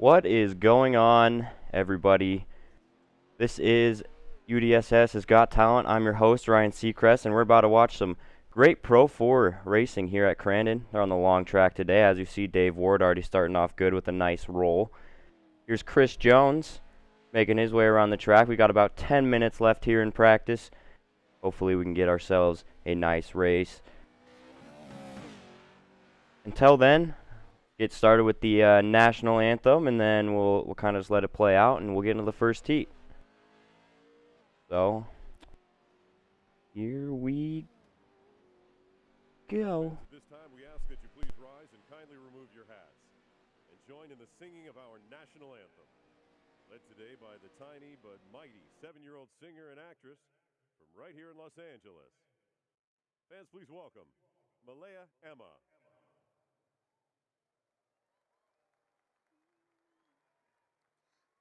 What is going on, everybody? This is UDSS has Got Talent. I'm your host, Ryan Seacrest, and we're about to watch some great Pro 4 racing here at Crandon. They're on the long track today. As you see, Dave Ward already starting off good with a nice roll. Here's Chris Jones making his way around the track. We got about 10 minutes left here in practice. Hopefully we can get ourselves a nice race. Until then, get started with the national anthem, and then we'll kind of just let it play out, and we'll get into the first heat. So, here we go. This time we ask that you please rise and kindly remove your hats and join in the singing of our national anthem, led today by the tiny but mighty 7-year-old singer and actress from right here in Los Angeles. Fans, please welcome Malaya Emma.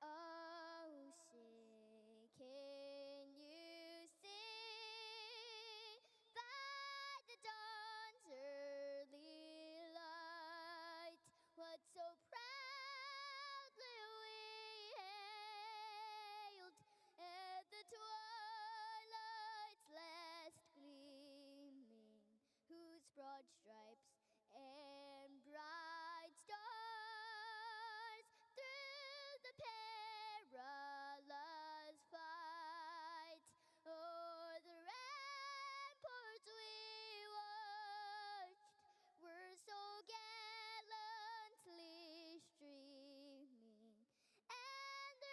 Oh, say, can you see by the dawn's early light what so proudly we hailed at the twilight's last gleaming, whose broad stripes and bright stars through the perilous fight o'er the ramparts we watched were so gallantly streaming, and the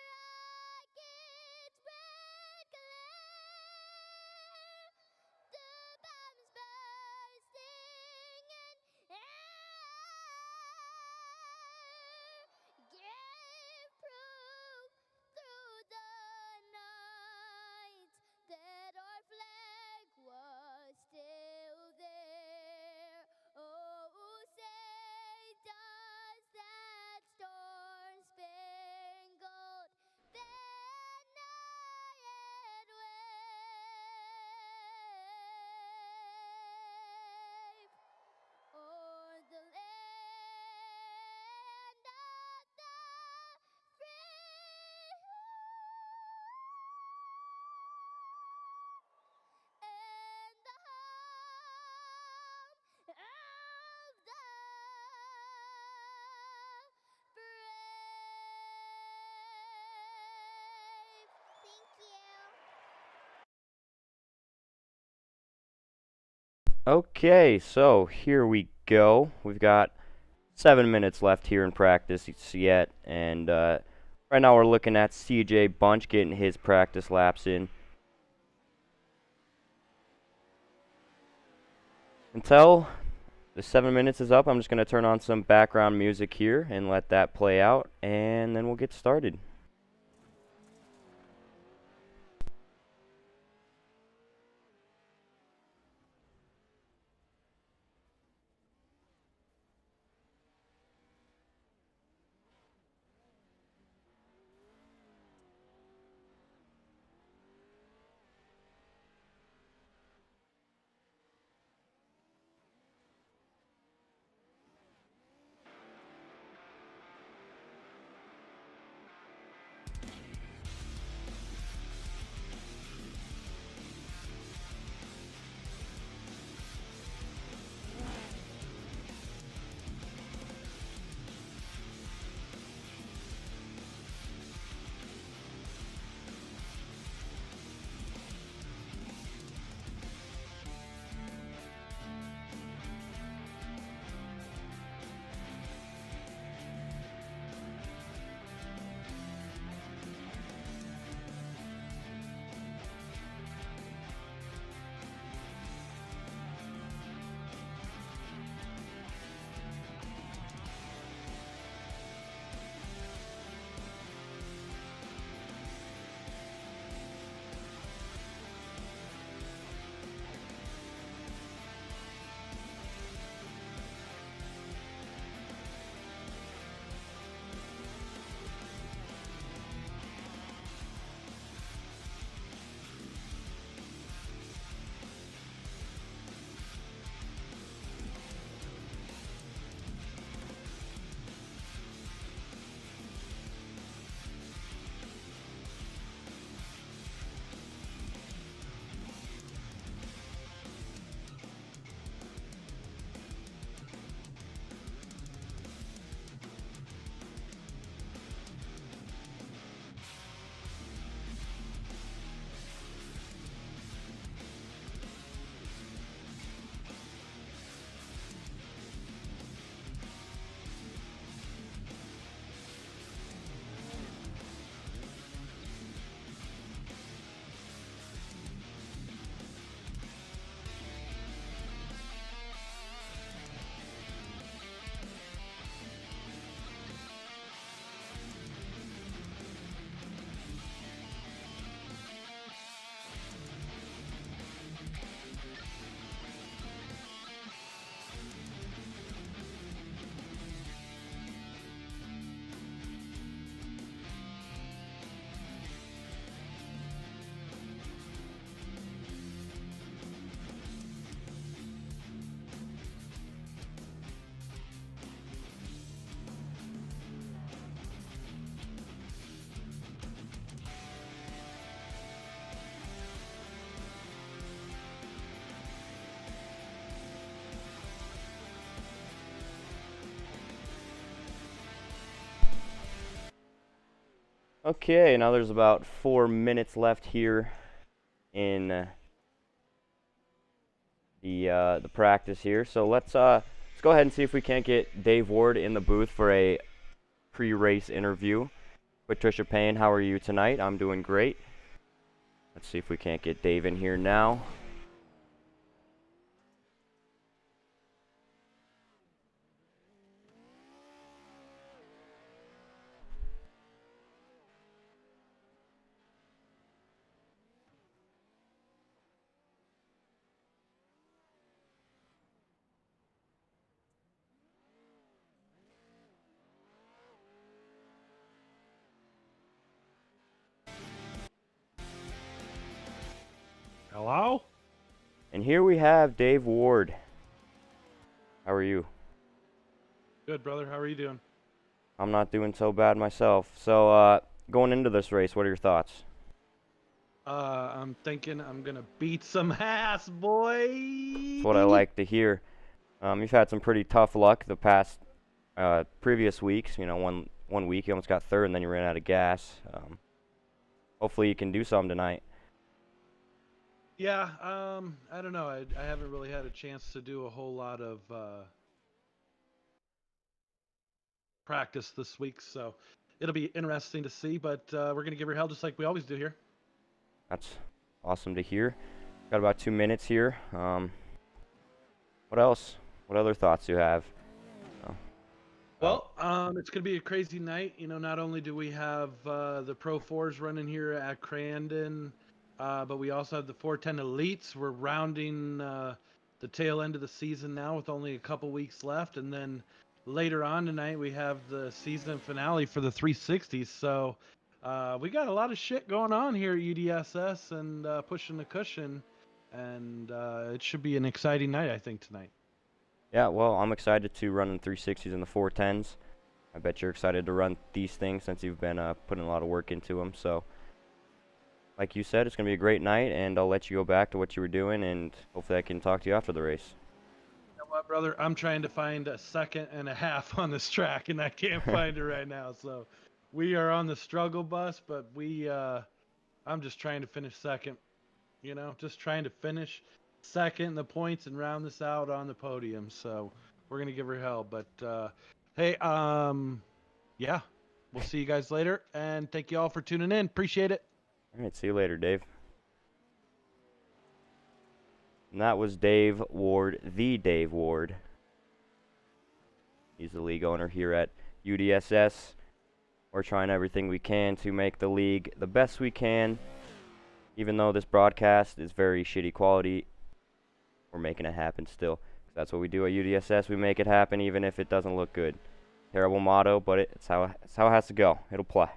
rocket's red glare, the bombs bursting in air, gave proof through the night that our flag was still there. Oh, say does that star-spangled banner yet wave o'er the land of the free and the home of the brave. Thank you. Okay, so here we go. We've got 7 minutes left here in practice yet, and right now we're looking at CJ Bunch getting his practice laps in. Until the 7 minutes is up, I'm just going to turn on some background music here and let that play out, and then we'll get started. Okay, now there's about 4 minutes left here in the practice here. So let's go ahead and see if we can't get Dave Ward in the booth for a pre-race interview. Patricia Payne, how are you tonight? I'm doing great. Let's see if we can't get Dave in here now. Hello? And here we have Dave Ward. How are you? Good, brother. How are you doing? I'm not doing so bad myself. So, going into this race, what are your thoughts? I'm thinking I'm gonna beat some ass, boy. That's what I like to hear. You've had some pretty tough luck the past previous weeks. You know, one week you almost got third, and then you ran out of gas. Hopefully, you can do something tonight. Yeah, I don't know. I haven't really had a chance to do a whole lot of practice this week, so it'll be interesting to see. But we're gonna give her hell just like we always do here. That's awesome to hear. Got about 2 minutes here. What else? What other thoughts do you have? Well, it's gonna be a crazy night. You know, not only do we have the Pro 4s running here at Crandon, but we also have the 410 Elites. We're rounding the tail end of the season now with only a couple weeks left, and then later on tonight we have the season finale for the 360s. So we got a lot of shit going on here at UDSS and pushing the cushion, and it should be an exciting night, I think, tonight. Yeah, well, I'm excited to run in 360s and the 410s. I bet you're excited to run these things since you've been putting a lot of work into them. So, like you said, it's going to be a great night, and I'll let you go back to what you were doing, and hopefully I can talk to you after the race. You know what, brother? I'm trying to find a second and a half on this track, and I can't find it right now. So we are on the struggle bus, but I'm just trying to finish second. You know, just trying to finish second in the points and round this out on the podium. So we're gonna give her hell. But hey, yeah, we'll see you guys later, and thank you all for tuning in. Appreciate it. All right, see you later, Dave. And that was Dave Ward, the Dave Ward. He's the league owner here at UDSS. We're trying everything we can to make the league the best we can. Even though this broadcast is very shitty quality, we're making it happen still. That's what we do at UDSS. We make it happen even if it doesn't look good. Terrible motto, but it's how it has to go. It'll play.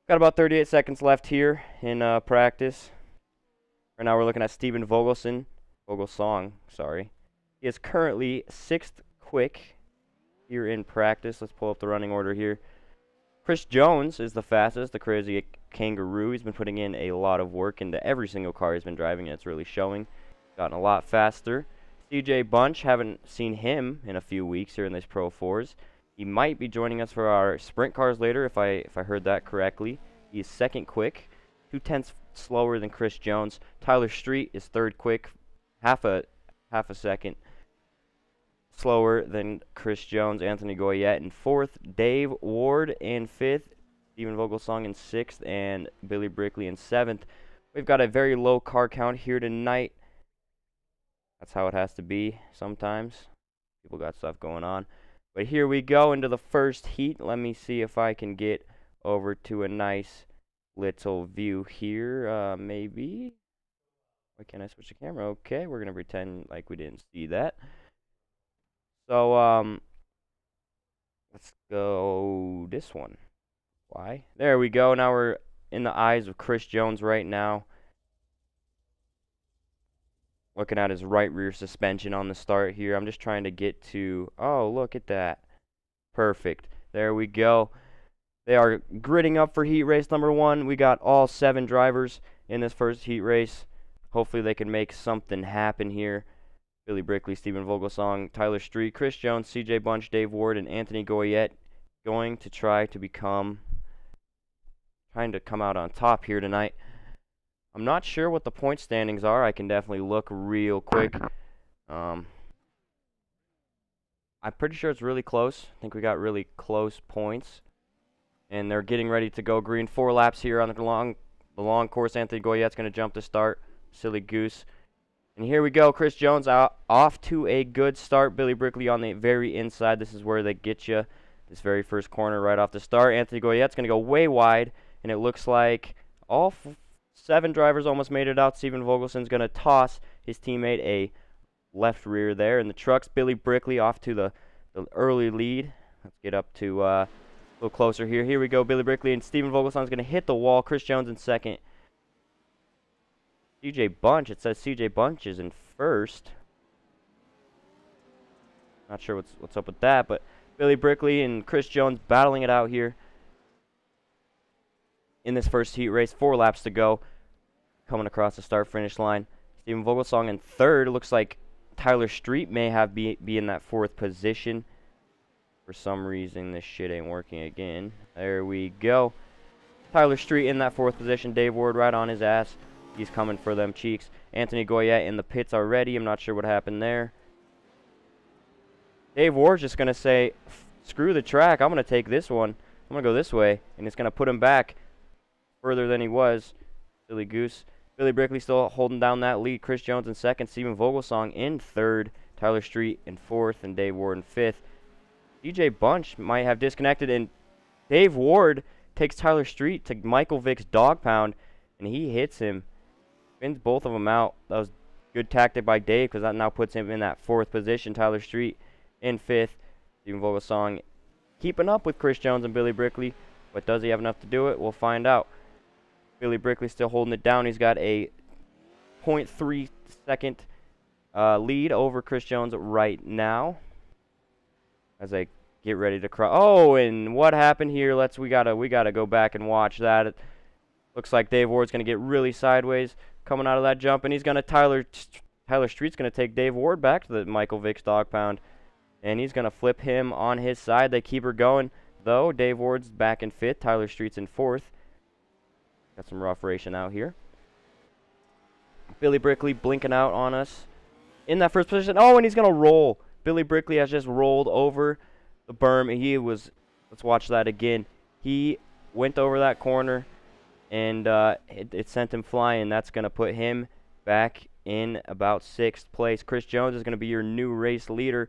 Got about 38 seconds left here in practice. Right now we're looking at Steven Vogelsong, sorry. He is currently 6th quick here in practice. Let's pull up the running order here. Chris Jones is the fastest, the crazy kangaroo. He's been putting in a lot of work into every single car he's been driving, and it's really showing. Gotten a lot faster. CJ Bunch, haven't seen him in a few weeks here in these Pro 4s. He might be joining us for our sprint cars later, if I heard that correctly. He's 2nd quick, 0.2 slower than Chris Jones. Tyler Street is 3rd quick, half a second slower than Chris Jones. Anthony Goyette in 4th. Dave Ward in 5th. Steven Vogelsong in 6th. And Billy Brickley in 7th. We've got a very low car count here tonight. That's how it has to be sometimes. People got stuff going on. But here we go into the first heat. Let me see if I can get over to a nice little view here. Maybe. Why can't I switch the camera? Okay, we're going to pretend like we didn't see that. So, let's go this one. Why? There we go. Now we're in the eyes of Chris Jones right now. Looking at his right rear suspension on the start here. I'm just trying to get to... Oh, look at that. Perfect. There we go. They are gridding up for heat race number 1. We got all 7 drivers in this first heat race. Hopefully they can make something happen here. Billy Brickley, Steven Vogelsong, Tyler Street, Chris Jones, CJ Bunch, Dave Ward, and Anthony Goyette going to try to become trying to come out on top here tonight. I'm not sure what the point standings are. I can definitely look real quick. I'm pretty sure it's really close. I think we got really close points. And they're getting ready to go green. 4 laps here on the long course. Anthony Goyette's going to jump to start. Silly goose. And here we go. Chris Jones off to a good start. Billy Brickley on the very inside. This is where they get you. This very first corner right off the start. Anthony Goyette's going to go way wide. And it looks like all 7 drivers almost made it out. Steven Vogelson's going to toss his teammate a left rear there. In the trucks, Billy Brickley off to the early lead. Let's get up to a little closer here. Here we go. Billy Brickley and Steven Vogelson's going to hit the wall. Chris Jones in second. CJ Bunch, it says CJ Bunch is in first. Not sure what's up with that, but Billy Brickley and Chris Jones battling it out here in this first heat race. 4 laps to go. Coming across the start-finish line. Steven Vogelsong in third. It looks like Tyler Street may have be in that 4th position. For some reason, this shit ain't working again. There we go. Tyler Street in that 4th position. Dave Ward right on his ass. He's coming for them cheeks. Anthony Goyette in the pits already. I'm not sure what happened there. Dave Ward's just going to say, screw the track. I'm going to take this one. I'm going to go this way. And it's going to put him back further than he was. Silly goose. Billy Brickley still holding down that lead. Chris Jones in second. Steven Vogelsong in third. Tyler Street in 4th. And Dave Ward in 5th. DJ Bunch might have disconnected. And Dave Ward takes Tyler Street to Michael Vick's dog pound. And he hits him. Spins both of them out. That was good tactic by Dave because that now puts him in that 4th position. Tyler Street in 5th. Steven Vogelsong keeping up with Chris Jones and Billy Brickley. But does he have enough to do it? We'll find out. Billy Brickley still holding it down. He's got a 0.3 second lead over Chris Jones right now. As they get ready to cross. Oh, and what happened here? We gotta go back and watch that. It looks like Dave Ward's gonna get really sideways coming out of that jump, and he's gonna Tyler Street's gonna take Dave Ward back to the Michael Vick's dog pound, and he's gonna flip him on his side. They keep her going though. Dave Ward's back in 5th. Tyler Street's in 4th. Got some rough racing out here. Billy Brickley blinking out on us in that first position. Oh, and he's gonna roll. Billy Brickley has just rolled over the berm. Let's watch that again. He went over that corner, and it sent him flying. That's going to put him back in about 6th place. Chris Jones is going to be your new race leader.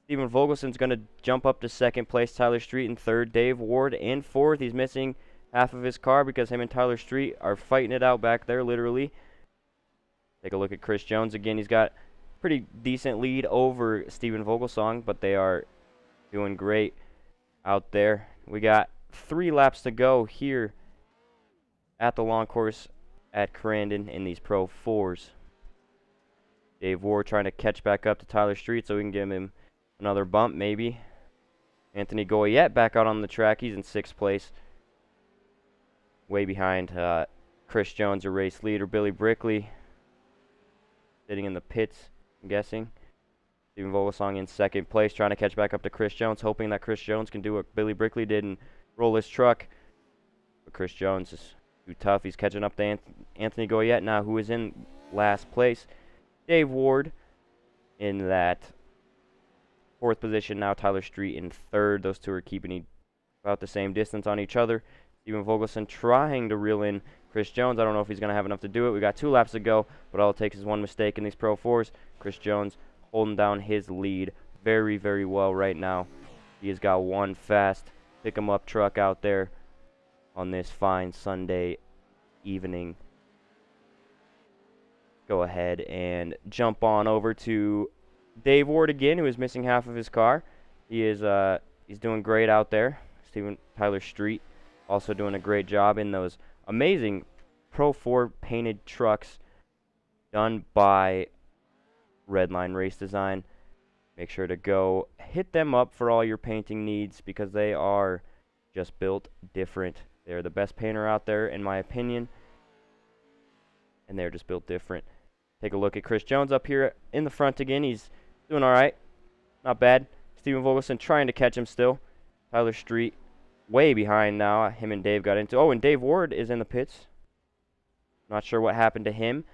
Steven Vogelson's going to jump up to 2nd place. Tyler Street in 3rd. Dave Ward in 4th. He's missing half of his car because him and Tyler Street are fighting it out back there, literally. Take a look at Chris Jones again. He's got pretty decent lead over Steven Vogelsong, but they are doing great out there. We got 3 laps to go here at the long course at Crandon in these Pro 4s. Dave Ward trying to catch back up to Tyler Street so we can give him another bump maybe. Anthony Goyette back out on the track. He's in 6th place. Way behind Chris Jones, your race leader. Billy Brickley sitting in the pits, I'm guessing. Steven Vogelsong in 2nd place, trying to catch back up to Chris Jones, hoping that Chris Jones can do what Billy Brickley did and roll his truck. But Chris Jones is too tough. He's catching up to Anthony Goyette now, who is in last place. Dave Ward in that 4th position now. Tyler Street in 3rd. Those two are keeping about the same distance on each other. Steven Vogelson trying to reel in Chris Jones. I don't know if he's going to have enough to do it. We got 2 laps to go, but all it takes is one mistake in these Pro 4s. Chris Jones holding down his lead very, very well right now. He has got one fast pick-em-up truck out there on this fine Sunday evening. Go ahead and jump on over to Dave Ward again, who is missing half of his car. He's doing great out there. Tyler Street also doing a great job in those amazing Pro 4 painted trucks done by Redline Race Design. Make sure to go hit them up for all your painting needs because they are just built different. They're the best painter out there in my opinion, and they're just built different. Take a look at Chris Jones up here in the front again. He's doing all right, not bad. Steven Vogelson trying to catch him still. Tyler Street way behind now. Him and Dave got into. Oh, and Dave Ward is in the pits. Not sure what happened to him.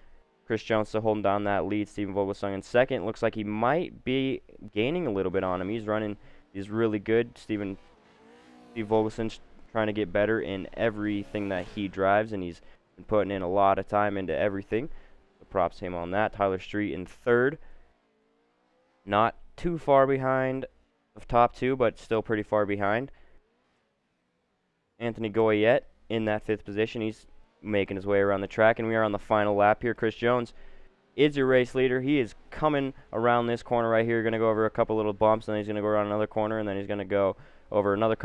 Chris Jones still holding down that lead. Steven Vogelsong in second. Looks like he might be gaining a little bit on him. He's running. He's really good. Steve Vogelson's trying to get better in everything that he drives, and he's been putting in a lot of time into everything. So props to him on that. Tyler Street in third. Not too far behind the top two, but still pretty far behind. Anthony Goyette in that fifth position. He's making his way around the track, and we are on the final lap here. Chris Jones is your race leader. He is coming around this corner right here. Going to go over a couple little bumps, and then he's going to go around another corner, and then he's going to go over a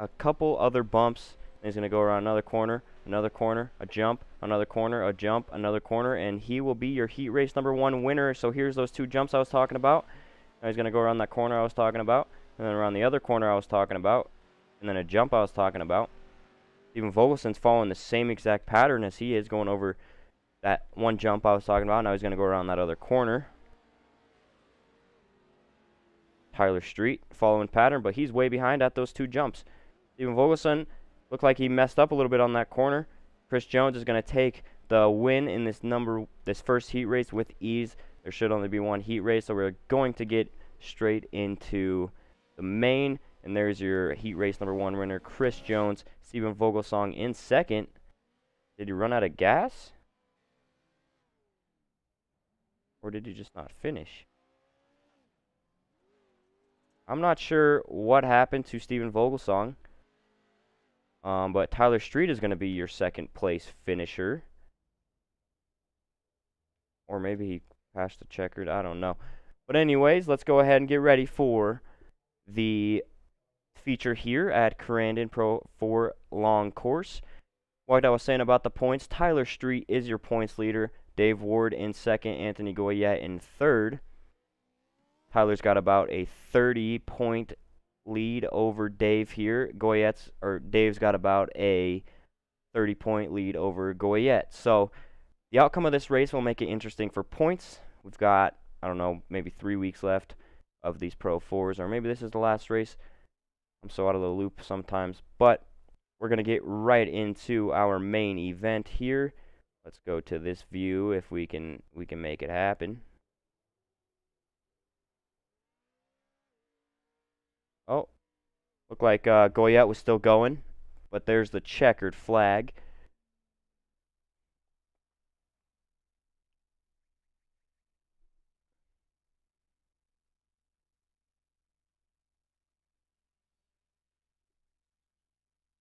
couple other bumps. And he's going to go around another corner, a jump, another corner, a jump, another corner, and he will be your heat race number 1 winner. So here's those 2 jumps I was talking about. Now he's going to go around that corner I was talking about, and then around the other corner I was talking about, and then a jump I was talking about. Steven Vogelson's following the same exact pattern as he is, going over that 1 jump I was talking about. Now he's going to go around that other corner. Tyler Street following pattern, but he's way behind at those 2 jumps. Steven Vogelson looked like he messed up a little bit on that corner. Chris Jones is going to take the win in this first heat race with ease. There should only be 1 heat race, so we're going to get straight into the main. And there's your heat race number 1 winner, Chris Jones. Steven Vogelsong in second. Did he run out of gas? Or did he just not finish? I'm not sure what happened to Steven Vogelsong. But Tyler Street is going to be your second place finisher. Or maybe he passed the checkered. I don't know. But anyways, let's go ahead and get ready for the feature here at Crandon Pro 4 Long Course. Like I was saying about the points, Tyler Street is your points leader. Dave Ward in second. Anthony Goyette in third. Tyler's got about a 30-point lead over Dave here. Dave's got about a 30-point lead over Goyette. So the outcome of this race will make it interesting for points. We've got, I don't know, maybe 3 weeks left of these Pro 4s, or maybe this is the last race. I'm so out of the loop sometimes, but we're going to get right into our main event here. Let's go to this view if we can make it happen. Oh, looked like Goyette was still going, but there's the checkered flag.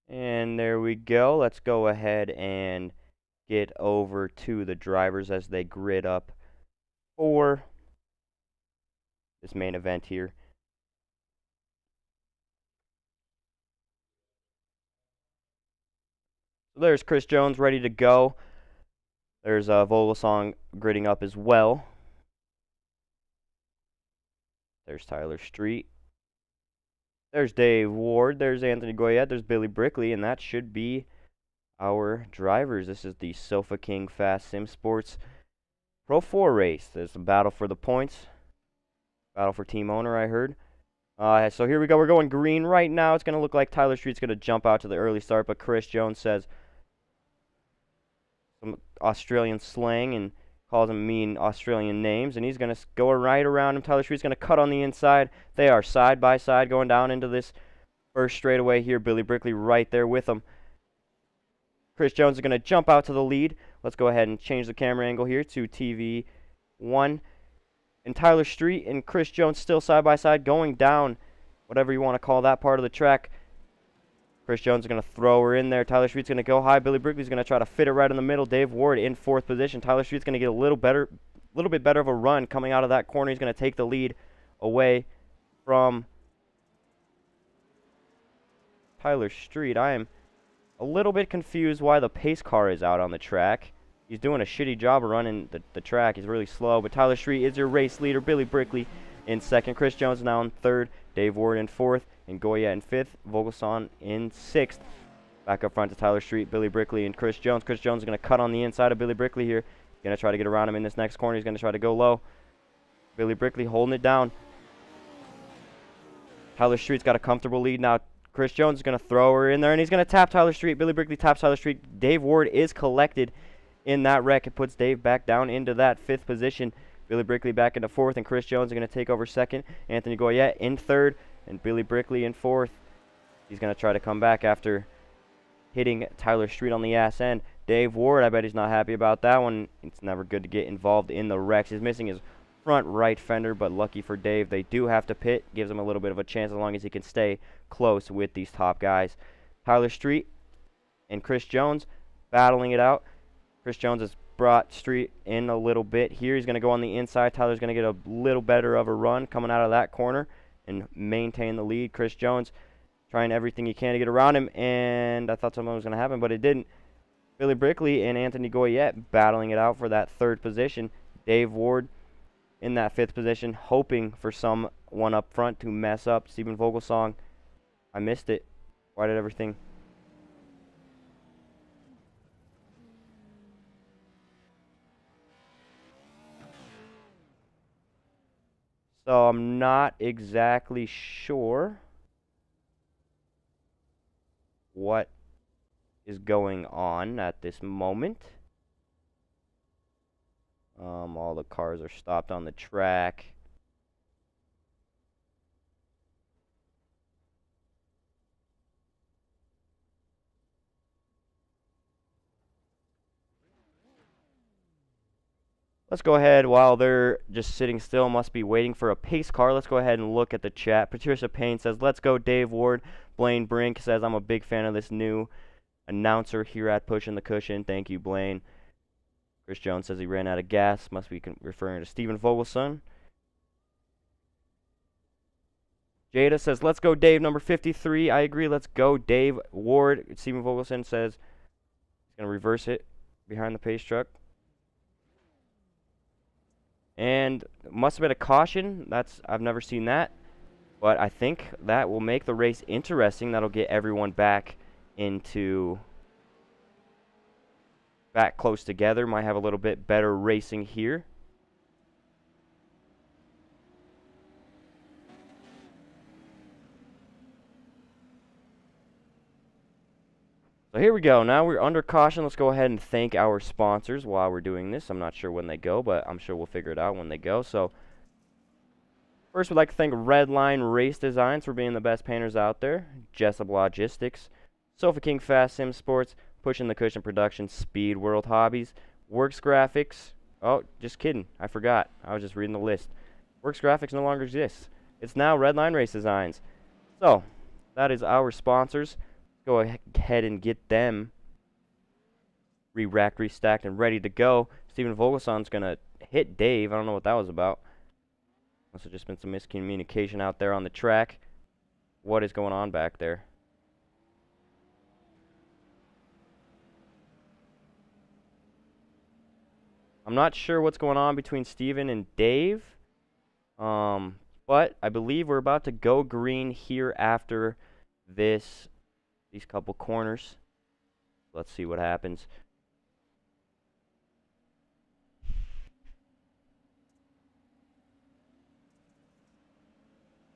And there we go. Let's go ahead and get over to the drivers as they grid up for this main event here. So there's Chris Jones ready to go. There's Vogelsong gridding up as well. There's Tyler Street. There's Dave Ward. There's Anthony Goyette. There's Billy Brickley. And that should be our drivers. This is the Sofa King Fast Sim Sports Pro 4 race. There's a battle for the points. Battle for team owner, I heard. So here we go. We're going green right now. It's going to look like Tyler Street's going to jump out to the early start. But Chris Jones says some Australian slang and calls him mean Australian names, and he's going to go right around him. Tyler Street's going to cut on the inside. They are side by side going down into this first straightaway here. Billy Brickley right there with him. Chris Jones is going to jump out to the lead. Let's go ahead and change the camera angle here to TV1. And Tyler Street and Chris Jones still side by side going down, whatever you want to call that part of the track. Chris Jones is going to throw her in there. Tyler Street's going to go high. Billy Brickley's going to try to fit it right in the middle. Dave Ward in 4th position. Tyler Street's going to get a little bit better of a run coming out of that corner. He's going to take the lead away from Tyler Street. I am a little bit confused why the pace car is out on the track. He's doing a shitty job of running the track. He's really slow. But Tyler Street is your race leader. Billy Brickley in 2nd. Chris Jones now in 3rd. Dave Ward in 4th. And Goyette in 5th. Vogelsong in 6th. Back up front to Tyler Street, Billy Brickley, and Chris Jones. Chris Jones is going to cut on the inside of Billy Brickley here. He's going to try to get around him in this next corner. He's going to try to go low. Billy Brickley holding it down. Tyler Street's got a comfortable lead now. Chris Jones is going to throw her in there, and he's going to tap Tyler Street. Billy Brickley taps Tyler Street. Dave Ward is collected in that wreck. It puts Dave back down into that 5th position. Billy Brickley back into 4th, and Chris Jones is going to take over 2nd. Anthony Goyette in 3rd, and Billy Brickley in 4th. He's going to try to come back after hitting Tyler Street on the ass end. Dave Ward, I bet he's not happy about that one. It's never good to get involved in the wrecks. He's missing his front right fender, but lucky for Dave, they do have to pit. Gives him a little bit of a chance as long as he can stay close with these top guys. Tyler Street and Chris Jones battling it out. Chris Jones has brought Street in a little bit here. He's going to go on the inside. Tyler's going to get a little better of a run coming out of that corner and maintain the lead. Chris Jones trying everything he can to get around him, and I thought something was going to happen, but it didn't. Billy Brickley and Anthony Goyette battling it out for that 3rd position. Dave Ward in that 5th position, hoping for someone up front to mess up. Steven Vogelsong, I missed it. Why did everything... So I'm not exactly sure what is going on at this moment. All the cars are stopped on the track. Let's go ahead, while they're just sitting still, must be waiting for a pace car. Let's go ahead and look at the chat. Patricia Payne says, let's go Dave Ward. Blaine Brink says, I'm a big fan of this new announcer here at Pushing the Cushion. Thank you, Blaine. Chris Jones says he ran out of gas. Must be referring to Steven Vogelson. Jada says, let's go Dave, number 53. I agree, let's go Dave Ward. Steven Vogelson says he's going to reverse it behind the pace truck. And must have been a caution. I've never seen that. But I think that will make the race interesting. That'll get everyone back close together. Might have a little bit better racing here. So here we go. Now we're under caution. Let's go ahead and thank our sponsors while we're doing this. I'm not sure when they go, but I'm sure we'll figure it out when they go. So first, we'd like to thank Redline Race Designs for being the best painters out there. Jessup Logistics, Sofa King Fast Sim Sports, Pushing the Cushion Productions, Speed World Hobbies, Works Graphics. Oh, just kidding. I forgot. I was just reading the list. Works Graphics no longer exists. It's now Redline Race Designs. So that is our sponsors. Go ahead and get them re-racked, restacked, and ready to go. Steven Vogelson's going to hit Dave. I don't know what that was about. Must have just been some miscommunication out there on the track. What is going on back there? I'm not sure what's going on between Steven and Dave. But I believe we're about to go green here after these couple corners. Let's see what happens.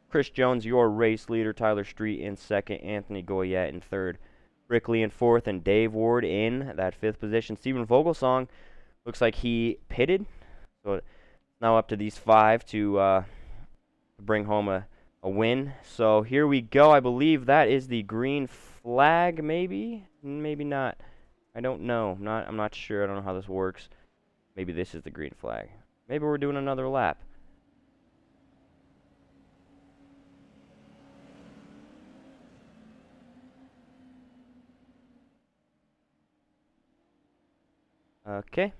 Chris Jones, your race leader. Tyler Street in 2nd. Anthony Goyette in 3rd. Brickley in 4th. And Dave Ward in that 5th position. Steven Vogelsong looks like he pitted. So it's now up to these 5 to bring home a win. So here we go. I believe that is the green flag, maybe? Maybe not. I don't know. I'm not sure. I don't know how this works. Maybe this is the green flag. Maybe we're doing another lap. Okay.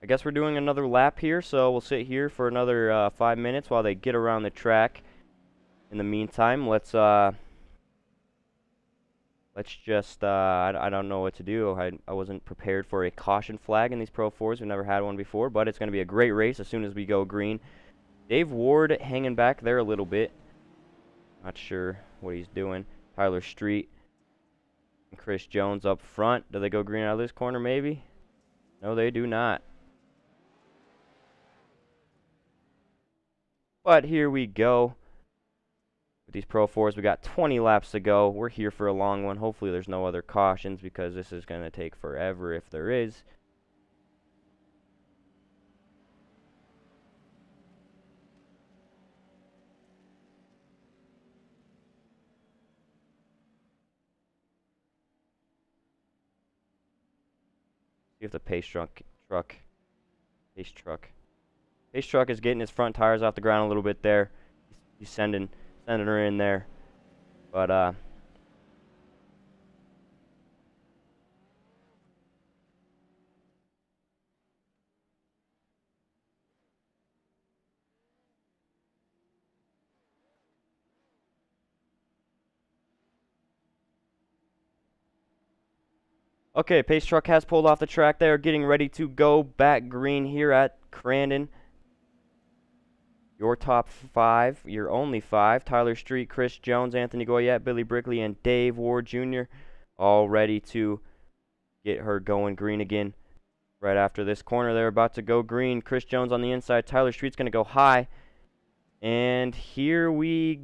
I guess we're doing another lap here, so we'll sit here for another 5 minutes while they get around the track. In the meantime, let's just, I don't know what to do. I wasn't prepared for a caution flag in these Pro 4s. We've never had one before, but it's going to be a great race as soon as we go green. Dave Ward hanging back there a little bit. Not sure what he's doing. Tyler Street and Chris Jones up front. Do they go green out of this corner maybe? No, they do not. But here we go. these Pro 4s. We got 20 laps to go. We're here for a long one. Hopefully there's no other cautions because this is going to take forever if there is. See if the pace truck is getting his front tires off the ground a little bit there. He's sending her in there. But okay, pace truck has pulled off the track. They are getting ready to go back green here at Crandon. Your top 5, your only 5, Tyler Street, Chris Jones, Anthony Goyette, Billy Brickley, and Dave Ward Jr. all ready to get her going green again. Right after this corner, they're about to go green. Chris Jones on the inside. Tyler Street's going to go high. And here we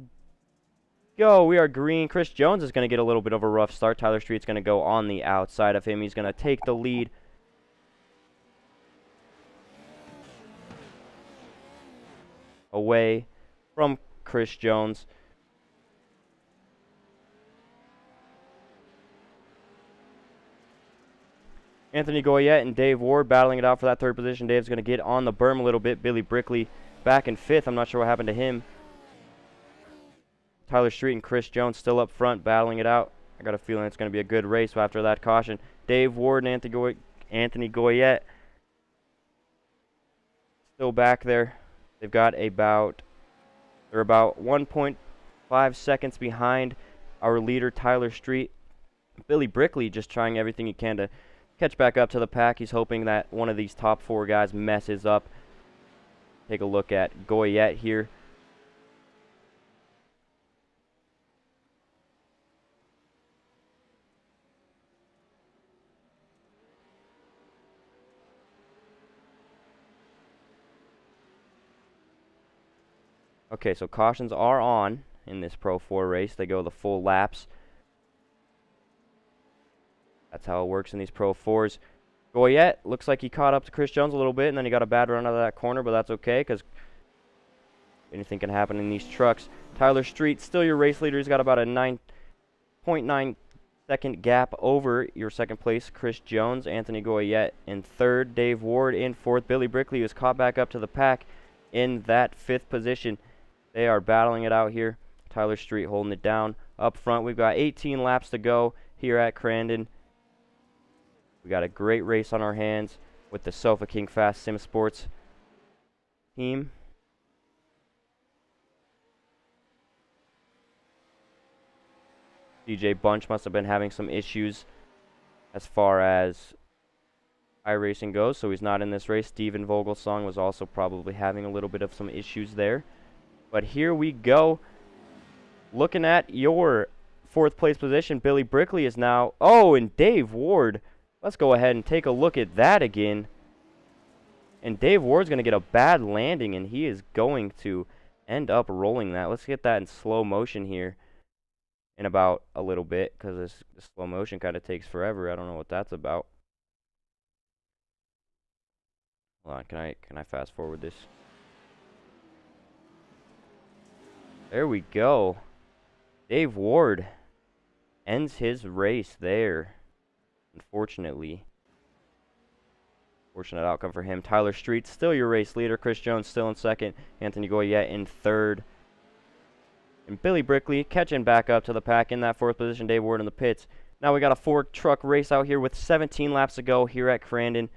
go. We are green. Chris Jones is going to get a little bit of a rough start. Tyler Street's going to go on the outside of him. He's going to take the lead. Away from Chris Jones. Anthony Goyette and Dave Ward battling it out for that third position. Dave's going to get on the berm a little bit. Billy Brickley back in 5th. I'm not sure what happened to him. Tyler Street and Chris Jones still up front battling it out. I got a feeling it's going to be a good race after that caution. Dave Ward and Anthony Goyette still back there. They've got they're about 1.5 seconds behind our leader, Tyler Street. Billy Brickley just trying everything he can to catch back up to the pack. He's hoping that one of these top 4 guys messes up. Take a look at Goyette here. Okay, so cautions are on in this Pro 4 race. They go the full laps. That's how it works in these Pro 4s. Goyette looks like he caught up to Chris Jones a little bit, and then he got a bad run out of that corner, but that's okay because anything can happen in these trucks. Tyler Street, still your race leader. He's got about a 9.9 second gap over your second place, Chris Jones. Anthony Goyette in 3rd. Dave Ward in 4th. Billy Brickley was caught back up to the pack in that 5th position. They are battling it out here. Tyler Street holding it down. Up front, we've got 18 laps to go here at Crandon. We got a great race on our hands with the Sofa King Fast Sim Sports team. DJ Bunch must have been having some issues as far as iRacing goes, so he's not in this race. Steven Vogelsong was also probably having a little bit of some issues there. But here we go. Looking at your 4th place position, Billy Brickley is now... Oh, and Dave Ward. Let's go ahead and take a look at that again. And Dave Ward's going to get a bad landing, and he is going to end up rolling that. Let's get that in slow motion here in about a little bit, because this slow motion kind of takes forever. I don't know what that's about. Hold on, can I fast forward this? There we go. Dave Ward ends his race there. Unfortunately. Fortunate outcome for him. Tyler Street, still your race leader. Chris Jones still in 2nd. Anthony Goyette in 3rd. And Billy Brickley catching back up to the pack in that 4th position. Dave Ward in the pits. Now we got a 4-truck race out here with 17 laps to go here at Crandon.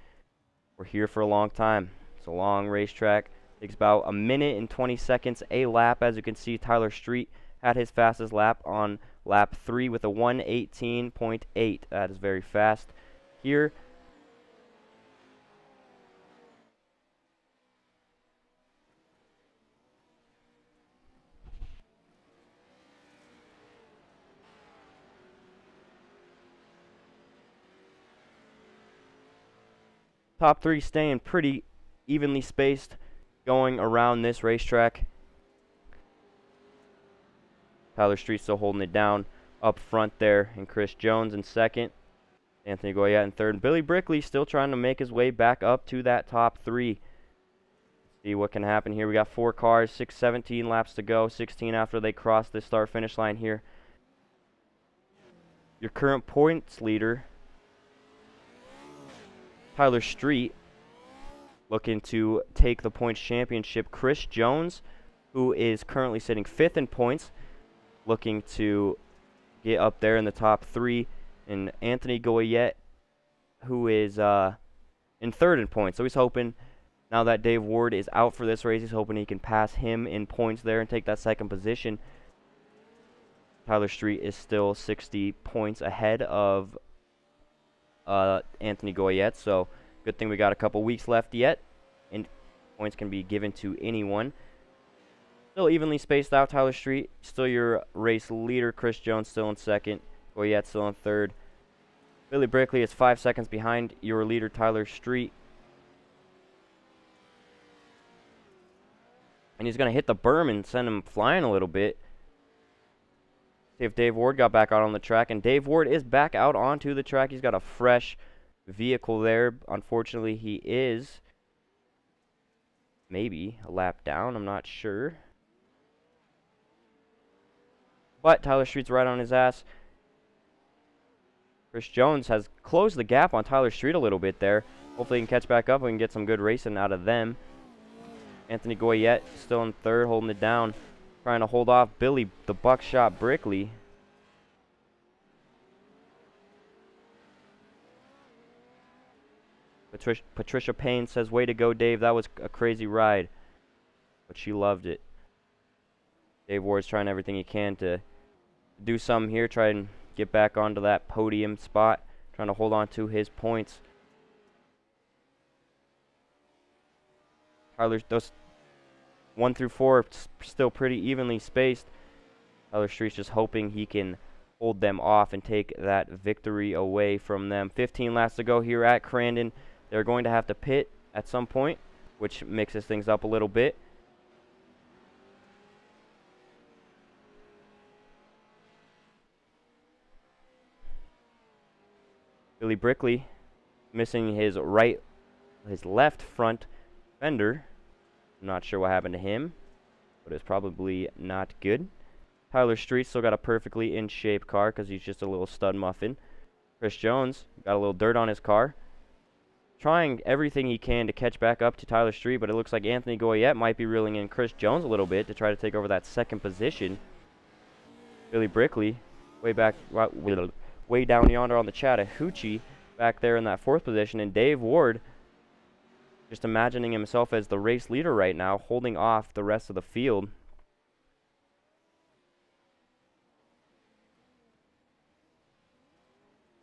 We're here for a long time. It's a long racetrack. Takes about a minute and 20 seconds a lap. As you can see, Tyler Street had his fastest lap on lap 3 with a 1:18.8. That is very fast. Here, top 3 staying pretty evenly spaced going around this racetrack. Tyler Street still holding it down up front there, and Chris Jones in second. Anthony Goyette in third. And Billy Brickley still trying to make his way back up to that top 3. See what can happen here. We got 4 cars, 17 laps to go, 16 after they cross the start-finish line here. Your current points leader, Tyler Street, looking to take the points championship. Chris Jones, who is currently sitting 5th in points, looking to get up there in the top 3. And Anthony Goyette, who is in 3rd in points. So he's hoping, now that Dave Ward is out for this race, he's hoping he can pass him in points there and take that 2nd position. Tyler Street is still 60 points ahead of Anthony Goyette, so good thing we got a couple weeks left yet, and points can be given to anyone. Still evenly spaced out. Tyler Street still your race leader. Chris Jones still in 2nd. Goyette still in 3rd. Billy Brickley is 5 seconds behind your leader, Tyler Street. And he's going to hit the berm and send him flying a little bit. See if Dave Ward got back out on the track. And Dave Ward is back out onto the track. He's got a fresh vehicle there. Unfortunately, he is maybe a lap down. I'm not sure. But Tyler Street's right on his ass. Chris Jones has closed the gap on Tyler Street a little bit there. Hopefully he can catch back up and we can get some good racing out of them. Anthony Goyette still in 3rd, holding it down. Trying to hold off Billy the Buckshot Brickley. Patricia Payne says, "Way to go, Dave. That was a crazy ride." But she loved it. Dave Ward's trying everything he can to do something here. Try and get back onto that podium spot. Trying to hold on to his points. Those 1 through 4 still pretty evenly spaced. Tyler Street's just hoping he can hold them off and take that victory away from them. 15 laps to go here at Crandon. They're going to have to pit at some point, which mixes things up a little bit. Billy Brickley missing his left front fender. I'm not sure what happened to him, but it's probably not good. Tyler Street still got a perfectly in shape car because he's just a little stud muffin. Chris Jones got a little dirt on his car. Trying everything he can to catch back up to Tyler Street, but it looks like Anthony Goyette might be reeling in Chris Jones a little bit to try to take over that 2nd position. Billy Brickley, way down yonder on the Chattahoochee, back there in that 4th position, and Dave Ward just imagining himself as the race leader right now, holding off the rest of the field.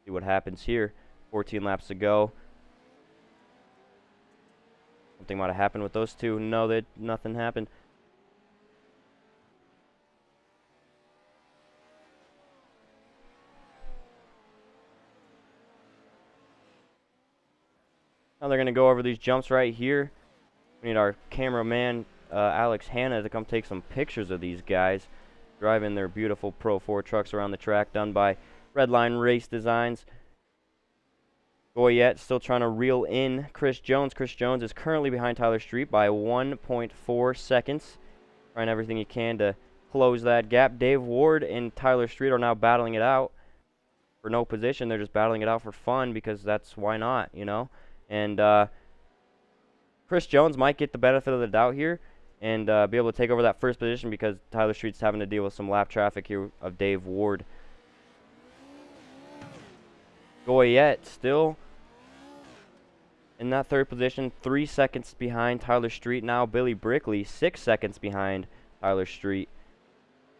See what happens here. 14 laps to go. Something might have happened with those two. No, nothing happened. Now they're going to go over these jumps right here. We need our cameraman, Alex Hanna, to come take some pictures of these guys driving their beautiful Pro 4 trucks around the track, done by Redline Race Designs. Goyette still trying to reel in Chris Jones. Chris Jones is currently behind Tyler Street by 1.4 seconds. Trying everything he can to close that gap. Dave Ward and Tyler Street are now battling it out for no position. They're just battling it out for fun because that's why not, you know? And Chris Jones might get the benefit of the doubt here and be able to take over that 1st position because Tyler Street's having to deal with some lap traffic here of Dave Ward. Goyette still in that 3rd position, 3 seconds behind Tyler Street. Now Billy Brickley, 6 seconds behind Tyler Street.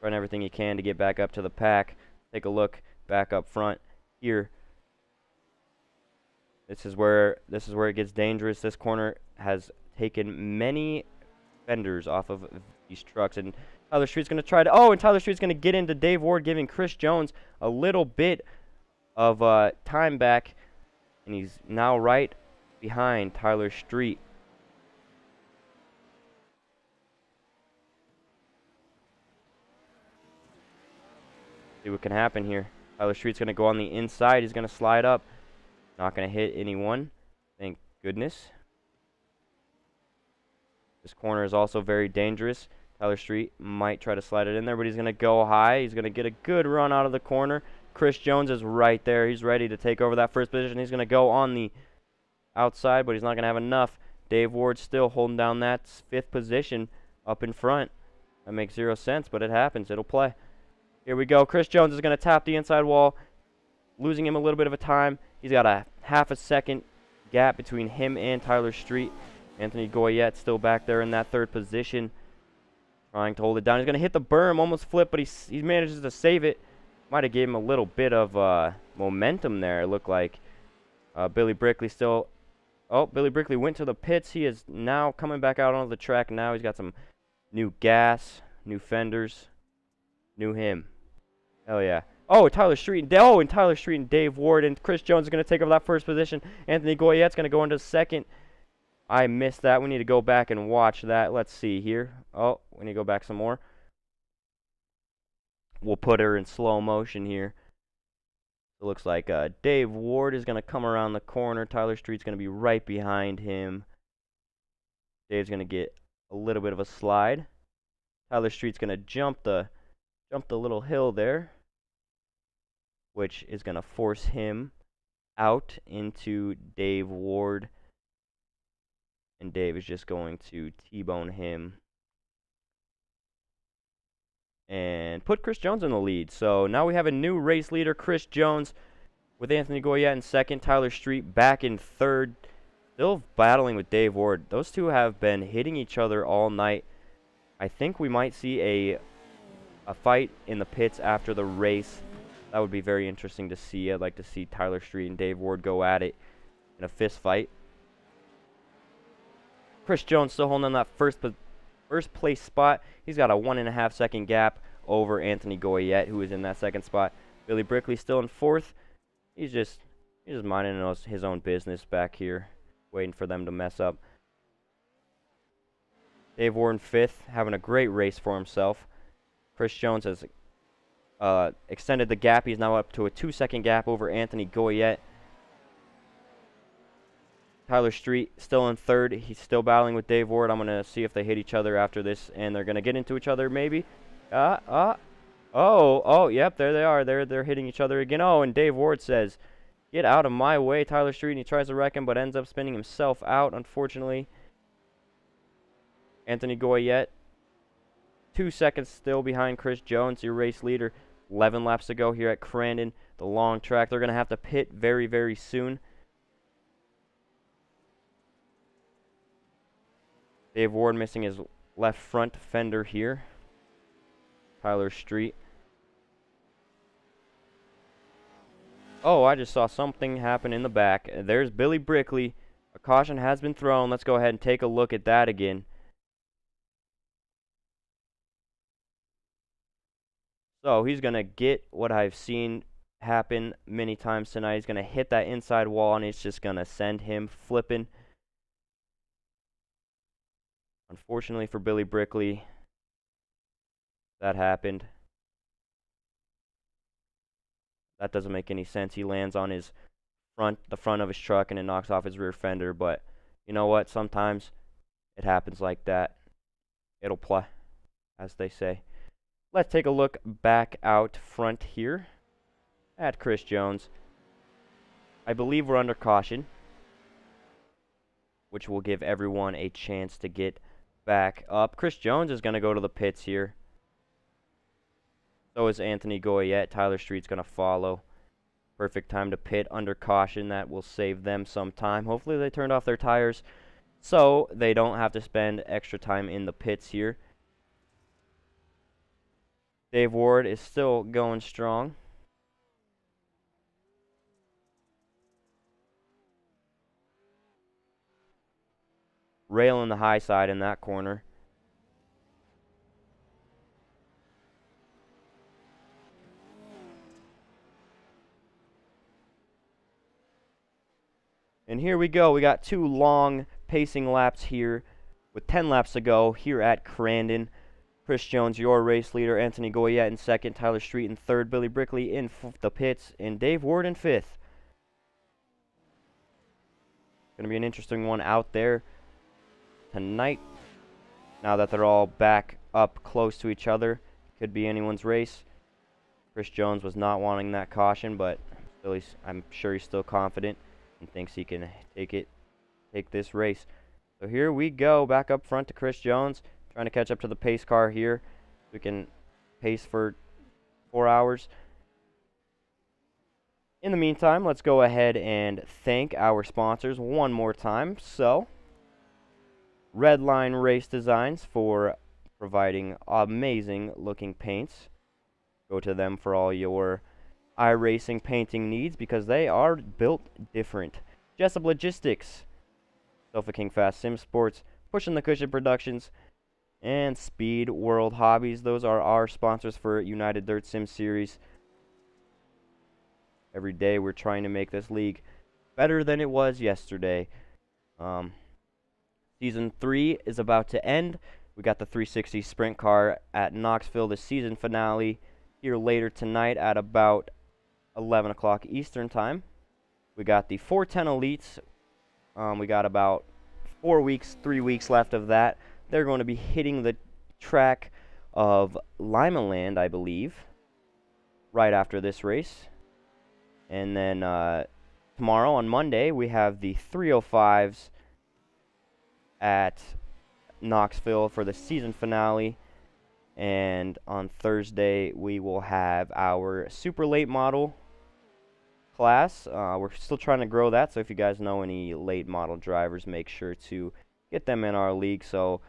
Trying everything he can to get back up to the pack. Take a look back up front here. This is where it gets dangerous. This corner has taken many fenders off of these trucks, and Tyler Street's going to try to. Oh, and Tyler Street's going to get into Dave Ward, giving Chris Jones a little bit of time back, and he's now right behind Tyler Street. See what can happen here. Tyler Street's going to go on the inside. He's going to slide up. Not going to hit anyone. Thank goodness. This corner is also very dangerous. Tyler Street might try to slide it in there, but he's going to go high. He's going to get a good run out of the corner. Chris Jones is right there. He's ready to take over that first position. He's going to go on the outside, but he's not going to have enough. Dave Ward still holding down that 5th position up in front. That makes 0 sense, but it happens. It'll play. Here we go. Chris Jones is going to tap the inside wall, losing him a little bit of a time. He's got a half a second gap between him and Tyler Street. Anthony Goyette still back there in that 3rd position, trying to hold it down. He's going to hit the berm, almost flip, but he manages to save it. Might have gave him a little bit of momentum there, it looked like. Billy Brickley still... Oh, Billy Brickley went to the pits. He is now coming back out onto the track now. He's got some new gas, new fenders, new him. Hell yeah. Oh, Tyler Street. And Tyler Street and Dave Ward and Chris Jones are going to take over that first position. Anthony Goyette's going to go into 2nd. I missed that. We need to go back and watch that. Let's see here. Oh, we need to go back some more. We'll put her in slow motion here. It looks like Dave Ward is going to come around the corner. Tyler Street's going to be right behind him. Dave's going to get a little bit of a slide. Tyler Street's going to jump the little hill there, which is going to force him out into Dave Ward. And Dave is just going to T-bone him and put Chris Jones in the lead. So now we have a new race leader, Chris Jones, with Anthony Goyette in 2nd, Tyler Street back in 3rd, still battling with Dave Ward. Those two have been hitting each other all night. I think we might see a fight in the pits after the race. That would be very interesting to see. I'd like to see Tyler Street and Dave Ward go at it in a fist fight. Chris Jones still holding on that first place spot. He's got a 1.5 second gap over Anthony Goyette, who is in that 2nd spot. Billy Brickley still in 4th. He's just minding his own business back here, waiting for them to mess up. Dave Ward in 5th, having a great race for himself. Chris Jones has extended the gap. He's now up to a 2 second gap over Anthony Goyette. Tyler Street still in 3rd. He's still battling with Dave Ward. I'm going to see if they hit each other after this, and they're going to get into each other maybe. Yep, there they are. They're hitting each other again. Oh, and Dave Ward says, "Get out of my way, Tyler Street," and he tries to wreck him, but ends up spinning himself out, unfortunately. Anthony Goyette, 2 seconds still behind Chris Jones, your race leader. 11 laps to go here at Crandon, the long track. They're going to have to pit very, very soon. Dave Ward missing his left front fender here. Tyler Street. Oh, I just saw something happen in the back. There's Billy Brickley. A caution has been thrown. Let's go ahead and take a look at that again. So he's going to get what I've seen happen many times tonight. He's going to hit that inside wall, and it's just going to send him flipping. Unfortunately for Billy Brickley, that happened. That doesn't make any sense. He lands on his the front of his truck, and it knocks off his rear fender. But you know what? Sometimes it happens like that. It'll play, as they say. Let's take a look back out front here at Chris Jones. I believe we're under caution, which will give everyone a chance to get back up. Chris Jones is going to go to the pits here. So is Anthony Goyette. Tyler Street's going to follow. Perfect time to pit under caution. That will save them some time. Hopefully they turned off their tires so they don't have to spend extra time in the pits here. Dave Ward is still going strong. Railing the high side in that corner. And here we go. We got 2 long pacing laps here with 10 laps to go here at Crandon. Chris Jones, your race leader. Anthony Goyette in second. Tyler Street in third. Billy Brickley in the pits. And Dave Ward in fifth. Going to be an interesting one out there tonight. Now that they're all back up close to each other. Could be anyone's race. Chris Jones was not wanting that caution, but still I'm sure he's still confident and thinks he can take this race. So here we go, back up front to Chris Jones, trying to catch up to the pace car here. We can pace for 4 hours. In the meantime, let's go ahead and thank our sponsors one more time. So, Redline Race Designs for providing amazing looking paints. Go to them for all your iRacing painting needs because they are built different. Jessup Logistics, Sofa King Fast Sim Sports, Pushing the Cushion Productions, and Speed World Hobbies. Those are our sponsors for United Dirt Sim Series. Every day we're trying to make this league better than it was yesterday. Season 3 is about to end. We got the 360 sprint car at Knoxville, the season finale, here later tonight at about 11 o'clock Eastern Time. We got the 410 Elites. We got about 3 weeks left of that. They're going to be hitting the track of Limaland, I believe, right after this race. And then tomorrow on Monday, we have the 305s at Knoxville for the season finale. And on Thursday, we will have our super late model class. We're still trying to grow that, so if you guys know any late model drivers, make sure to get them in our league so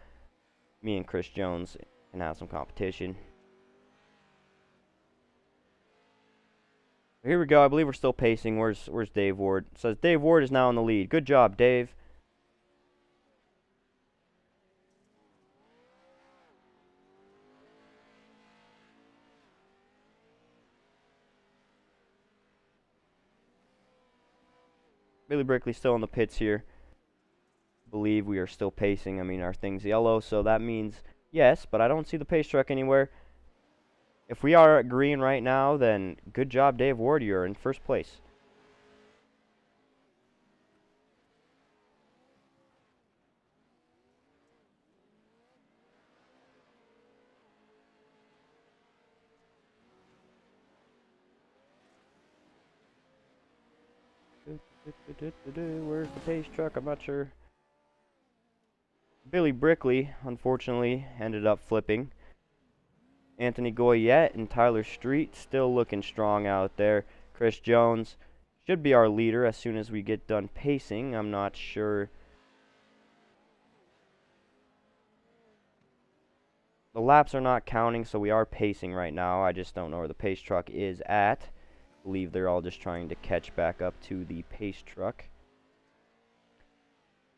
me and Chris Jones can have some competition. Here we go. I believe we're still pacing. Where's Dave Ward? It says Dave Ward is now in the lead. Good job, Dave. Billy Brickley still in the pits here. I believe we are still pacing. I mean, our thing's yellow, so that means yes, but I don't see the pace truck anywhere. If we are at green right now, then good job, Dave Ward. You're in first place. Where's the pace truck? I'm not sure. Billy Brickley, unfortunately, ended up flipping. Anthony Goyette and Tyler Street still looking strong out there. Chris Jones should be our leader as soon as we get done pacing. I'm not sure. The laps are not counting, so we are pacing right now. I just don't know where the pace truck is at. I believe they're all just trying to catch back up to the pace truck.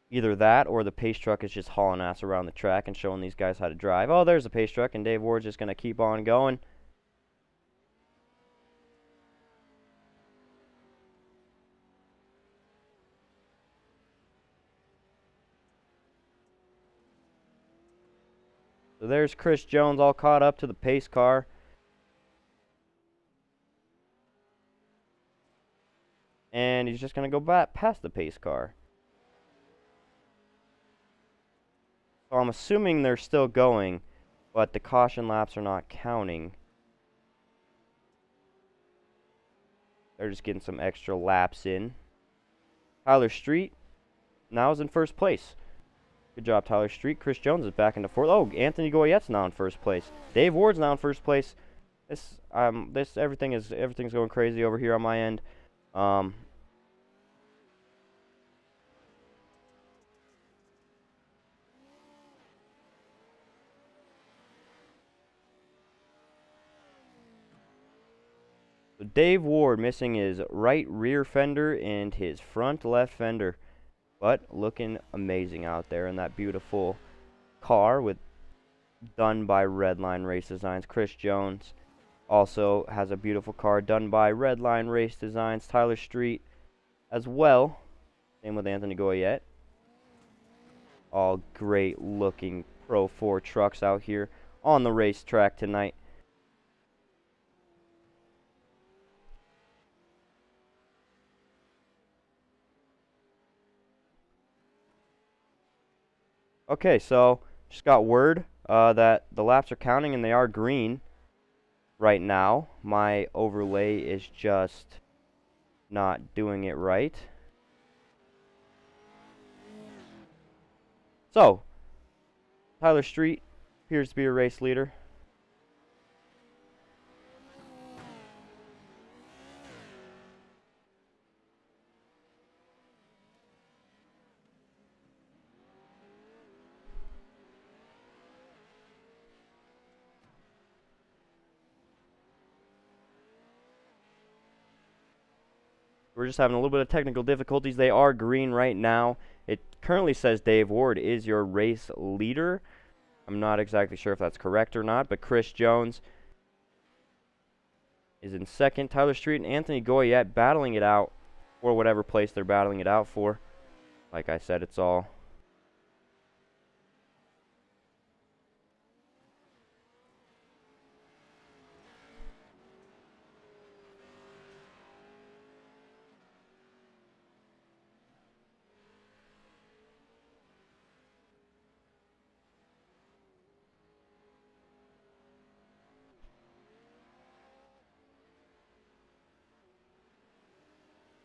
Either that or the pace truck is just hauling ass around the track and showing these guys how to drive. Oh, there's the pace truck, and Dave Ward's just going to keep on going. So there's Chris Jones all caught up to the pace car. And he's just going to go back past the pace car. So I'm assuming they're still going, but the caution laps are not counting. They're just getting some extra laps in. Tyler Street now is in first place. Good job, Tyler Street. Chris Jones is back into fourth. Oh, Anthony Goyette's now in first place. Dave Ward's now in first place. Everything's going crazy over here on my end. So Dave Ward missing his right rear fender and his front left fender, but looking amazing out there in that beautiful car done by Redline Race Designs. Chris Jones also has a beautiful car done by Redline Race Designs. Tyler Street as well. Same with Anthony Goyette. All great looking Pro 4 trucks out here on the racetrack tonight. Okay, so just got word that the laps are counting and they are green right now. My overlay is just not doing it right. So, Tyler Street appears to be a race leader. We're just having a little bit of technical difficulties. They are green right now. It currently says Dave Ward is your race leader. I'm not exactly sure if that's correct or not, but Chris Jones is in second. Tyler Street and Anthony Goyette battling it out for whatever place they're battling it out for. Like I said, it's all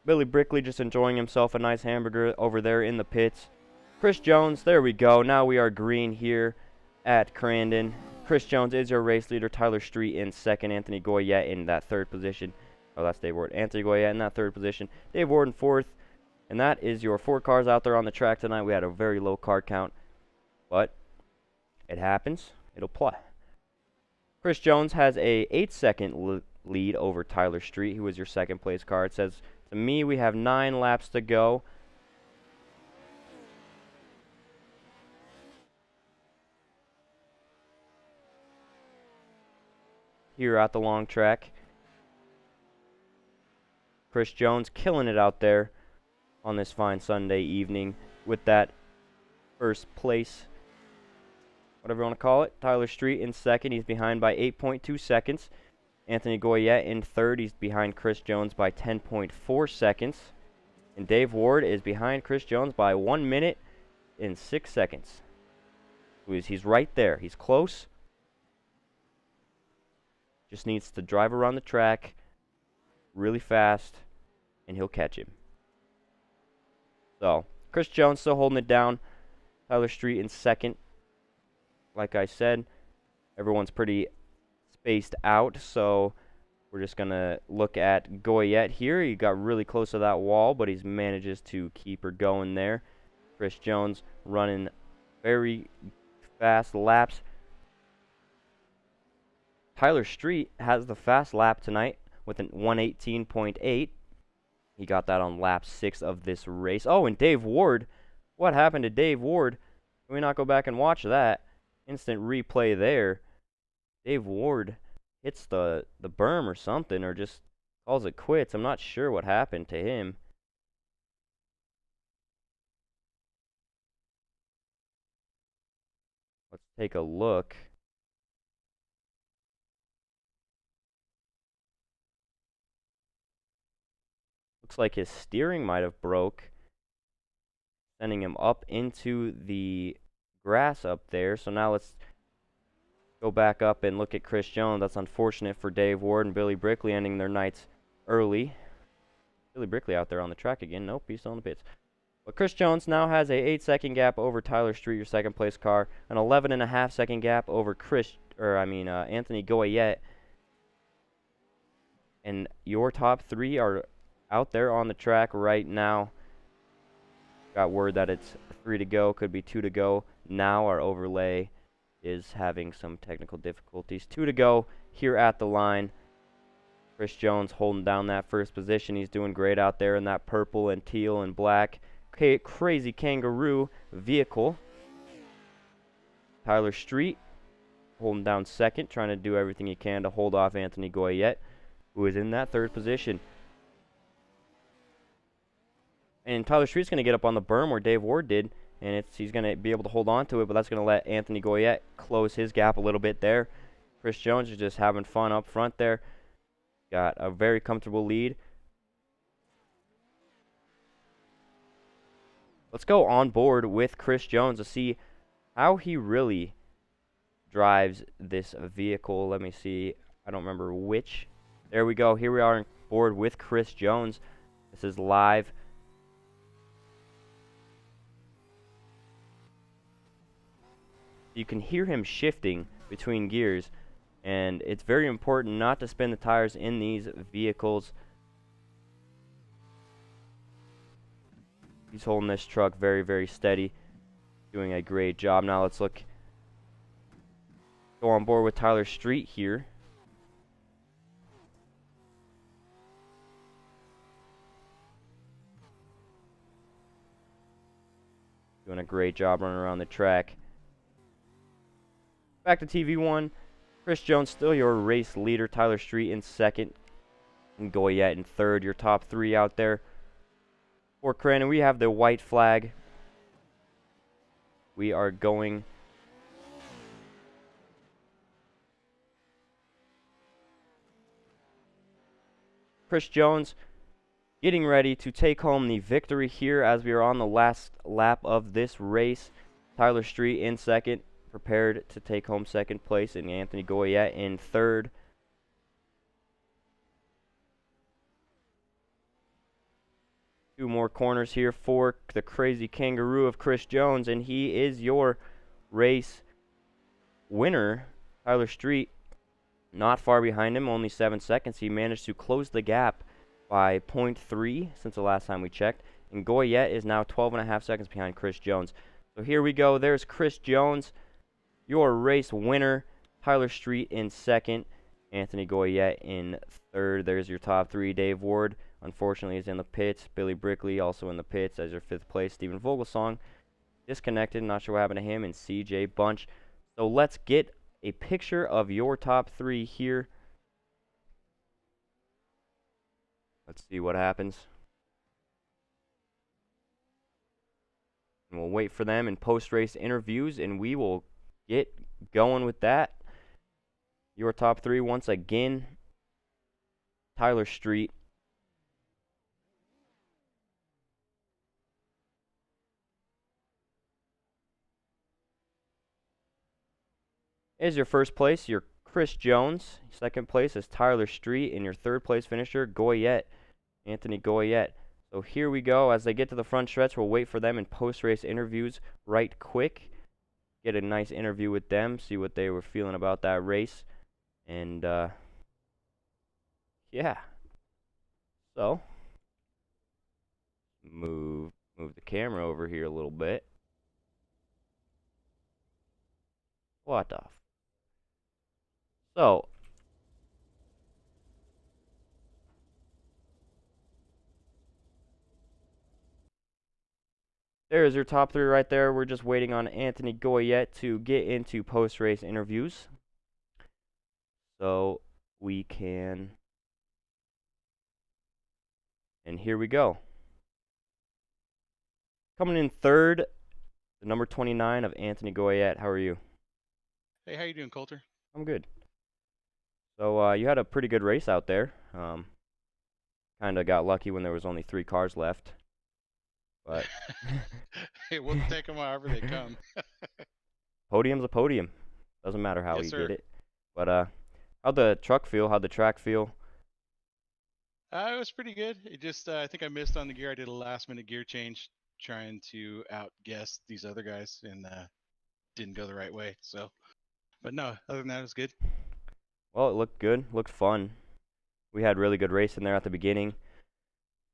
Billy Brickley just enjoying himself a nice hamburger over there in the pits. Chris Jones, there we go. Now we are green here at Crandon. Chris Jones is your race leader. Tyler Street in second. Anthony Goyette in that third position. Oh, that's Dave Ward. Anthony Goyette in that third position. Dave Ward in fourth. And that is your 4 cars out there on the track tonight. We had a very low car count, but it happens. It'll play. Chris Jones has a 8-second lead over Tyler Street, who was your second place car. It says to me we have 9 laps to go. Here at the long track. Chris Jones killing it out there on this fine Sunday evening with that first place, whatever you want to call it. Tyler Street in second. He's behind by 8.2 seconds. Anthony Goyette in third. He's behind Chris Jones by 10.4 seconds. And Dave Ward is behind Chris Jones by 1 minute and 6 seconds. He's right there. He's close. Just needs to drive around the track really fast, and he'll catch him. So, Chris Jones still holding it down. Tyler Street in second. Like I said, everyone's pretty spaced out, so we're just going to look at Goyette here. He got really close to that wall, but he manages to keep her going there. Chris Jones running very fast laps. Tyler Street has the fast lap tonight with an 118.8. He got that on lap 6 of this race. Oh, and Dave Ward. What happened to Dave Ward? Can we not go back and watch that? Instant replay there. Dave Ward hits the berm or something, or just calls it quits. I'm not sure what happened to him. Let's take a look. Looks like his steering might have broke, sending him up into the grass up there. So now let's go back up and look at Chris Jones. That's unfortunate for Dave Ward and Billy Brickley ending their nights early. Billy Brickley out there on the track again. Nope, he's still in the pits. But Chris Jones now has a 8-second gap over Tyler Street, your second place car, an 11.5-second gap over Anthony Goyette. And your top 3 are out there on the track right now. Got word that it's 3 to go, could be 2 to go. Now our overlay is having some technical difficulties. 2 to go here at the line. Chris Jones holding down that first position. He's doing great out there in that purple and teal and black crazy kangaroo vehicle. Tyler Street holding down second, trying to do everything he can to hold off Anthony Goyette, who is in that third position. And Tyler Street's going to get up on the berm where Dave Ward did and he's going to be able to hold on to it, but that's going to let Anthony Goyette close his gap a little bit there. Chris Jones is just having fun up front there. Got a very comfortable lead. Let's go on board with Chris Jones to see how he really drives this vehicle. Let me see. I don't remember which. There we go. Here we are on board with Chris Jones. This is live. You can hear him shifting between gears, and it's very important not to spin the tires in these vehicles. He's holding this truck very, very steady, doing a great job. Now let's go on board with Tyler Street here. Doing a great job running around the track. Back to TV1. Chris Jones still your race leader. Tyler Street in second. And Goyette in third. Your top three out there. For Crandon, we have the white flag. We are going Chris Jones getting ready to take home the victory here as we are on the last lap of this race. Tyler Street in second, prepared to take home second place, and Anthony Goyette in third. Two more corners here for the crazy kangaroo of Chris Jones, and he is your race winner. Tyler Street not far behind him, only 7 seconds. He managed to close the gap by 0.3 since the last time we checked, and Goyette is now 12.5 seconds behind Chris Jones. So here we go. There's Chris Jones, your race winner. Tyler Street in second, Anthony Goyette in third. There's your top three. Dave Ward, unfortunately, is in the pits. Billy Brickley also in the pits as your fifth place. Stephen Vogelsong disconnected. Not sure what happened to him. And CJ Bunch. So let's get a picture of your top three here. Let's see what happens. And we'll wait for them in post-race interviews, and we will get going with that. Your top three once again. Tyler Street. Is your first place, your Chris Jones. Second place is Tyler Street, and your third place finisher, Goyette, Anthony Goyette. So here we go. As they get to the front stretch, we'll wait for them in post-race interviews right quick. Get a nice interview with them, see what they were feeling about that race. And, yeah. So, move the camera over here a little bit. What the? So, there's your top three right there. We're just waiting on Anthony Goyette to get into post-race interviews, so we can. And here we go. Coming in third, the number 29 of Anthony Goyette. How are you? Hey, how you doing, Coulter? I'm good. So you had a pretty good race out there. Kind of got lucky when there was only 3 cars left. But Hey, we'll take them however they come. podium's a podium. Doesn't matter how Yes, he sir. did it. But how'd the truck feel? How'd the track feel? It was pretty good. It just, I think I missed on the gear. I did a last-minute gear change trying to outguess these other guys, and didn't go the right way. So, but no, other than that, it was good. Well, it looked good. Looked fun. We had really good race in there at the beginning.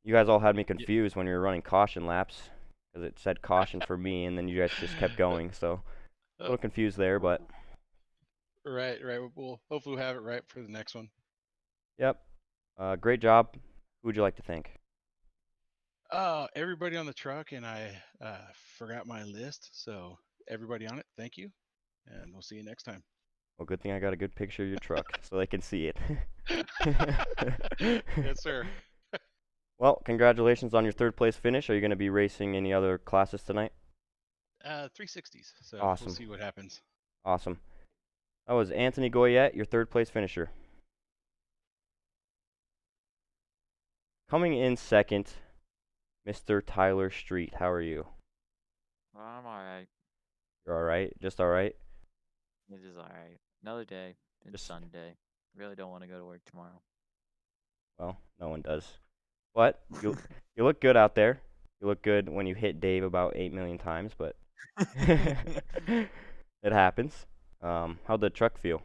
You guys all had me confused when you were running caution laps, because it said caution for me, and then you guys just kept going. So a little confused there, but Right. Well, hopefully we'll have it right for the next one. yep. Great job. Who would you like to thank? Everybody on the truck, and I forgot my list. So everybody on it, thank you, and we'll see you next time. Well, good thing I got a good picture of your truck so they can see it. Yes, sir. Well, congratulations on your third place finish. Are you going to be racing any other classes tonight? 360s. So Awesome. we'll see what happens. Awesome. That was Anthony Goyette, your third place finisher. Coming in second, Mr. Tyler Street. How are you? I'm alright. You're all right? Just all right? It is alright. Another day. It's Just- Sunday. Really don't want to go to work tomorrow. Well, no one does. But you look good out there. You look good when you hit Dave about 8 million times, but it happens. How'd the truck feel?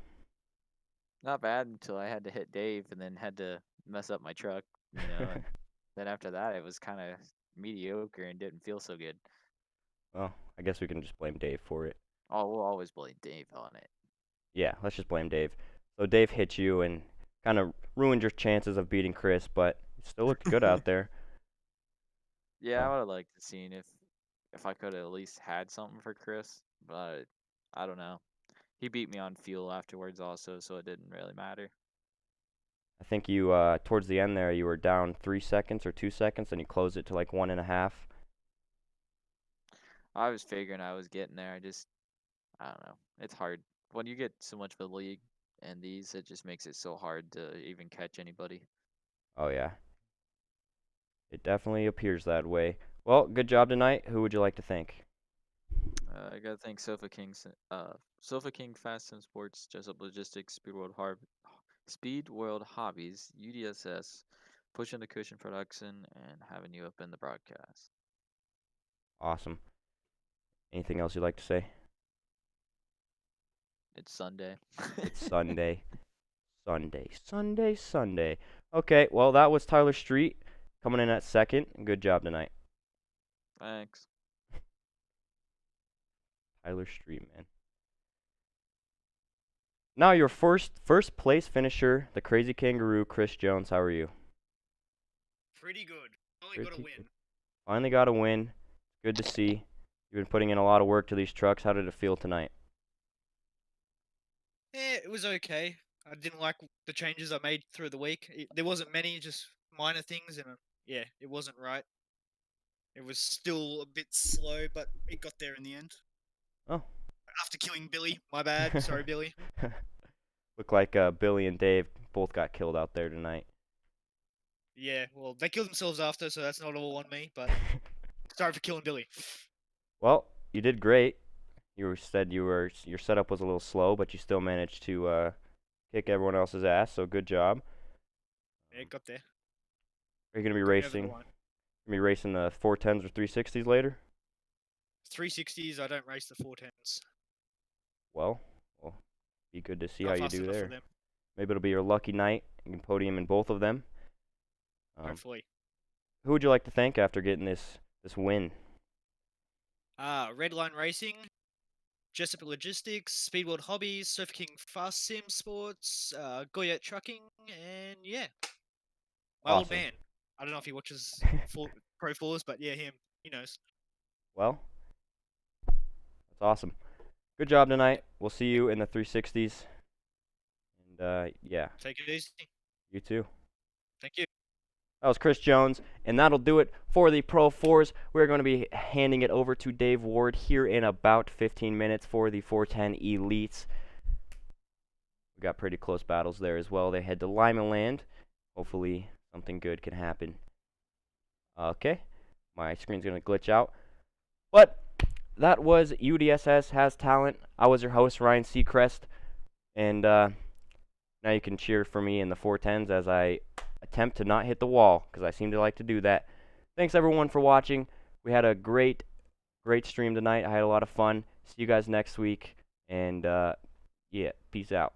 Not bad until I had to hit Dave and then had to mess up my truck, and then after that it was kind of mediocre and didn't feel so good. Well, I guess we can just blame Dave for it. Oh, we'll always blame Dave on it. Yeah, let's just blame Dave. So Dave hit you and kind of ruined your chances of beating Chris, but you still looked good out there. Yeah, I Oh. would have liked to seen if I could have at least had something for Chris, but I don't know. He beat me on fuel afterwards also, so it didn't really matter. I think you, towards the end there, you were down 3 seconds or 2 seconds, and you closed it to like 1.5. I was figuring I was getting there. I don't know. It's hard. When you get so much of a league and these, it just makes it so hard to even catch anybody. Oh, yeah. It definitely appears that way. Well, good job tonight. Who would you like to thank? I gotta thank Sofa King Fast Sim Sports, Jessup Logistics, Speed World Hobbies, UDSS, Pushing the Cushion Production, and having you up in the broadcast. Awesome. Anything else you'd like to say? It's Sunday. It's Sunday. Sunday. Okay, well, that was Tyler Street coming in at second. Good job tonight. Thanks. Tyler Street, man. Now your first place finisher, the Crazy Kangaroo, Chris Jones. How are you? Pretty good. Finally got a Pretty win. good. Finally got a win. Good to see. You've been putting in a lot of work to these trucks. How did it feel tonight? Yeah, it was okay. I didn't like the changes I made through the week. There wasn't many, just minor things, and yeah, it wasn't right. It was still a bit slow, but it got there in the end. Oh. After killing Billy, my bad. Sorry, Billy. Look like Billy and Dave both got killed out there tonight. Yeah, well, they killed themselves after, so that's not all on me. But sorry for killing Billy. Well, you did great. You said your setup was a little slow, but you still managed to kick everyone else's ass. So good job. Yeah, it got there. Are you gonna be Got me over the racing? line. Gonna be racing the 410s or 360s later? 360s. I don't race the 410s. Well, be good to see Not how you fast do enough for there. them, Maybe it'll be your lucky night. You can podium in both of them. hopefully. Who would you like to thank after getting this win? Redline Racing, Jessup Logistics, Speedworld Hobbies, Surf King Fast Sim Sports, Goyette Trucking, and yeah, my old Awesome. man. I don't know if he watches Pro Fours, but yeah, him. He knows. Well, that's awesome. Good job tonight. We'll see you in the 360s. And yeah, Take it easy. you too. Thank you. That was Chris Jones, and that'll do it for the Pro 4s. We're going to be handing it over to Dave Ward here in about 15 minutes for the 410 Elites. We got pretty close battles there as well. They head to Lyman Land. Hopefully something good can happen. Okay, my screen's going to glitch out. But that was UDSS Has Talent. I was your host, Ryan Seacrest, and now you can cheer for me in the 410s as I attempt to not hit the wall, because I seem to like to do that. Thanks everyone for watching. We had a great stream tonight. I had a lot of fun. See you guys next week, and yeah, peace out.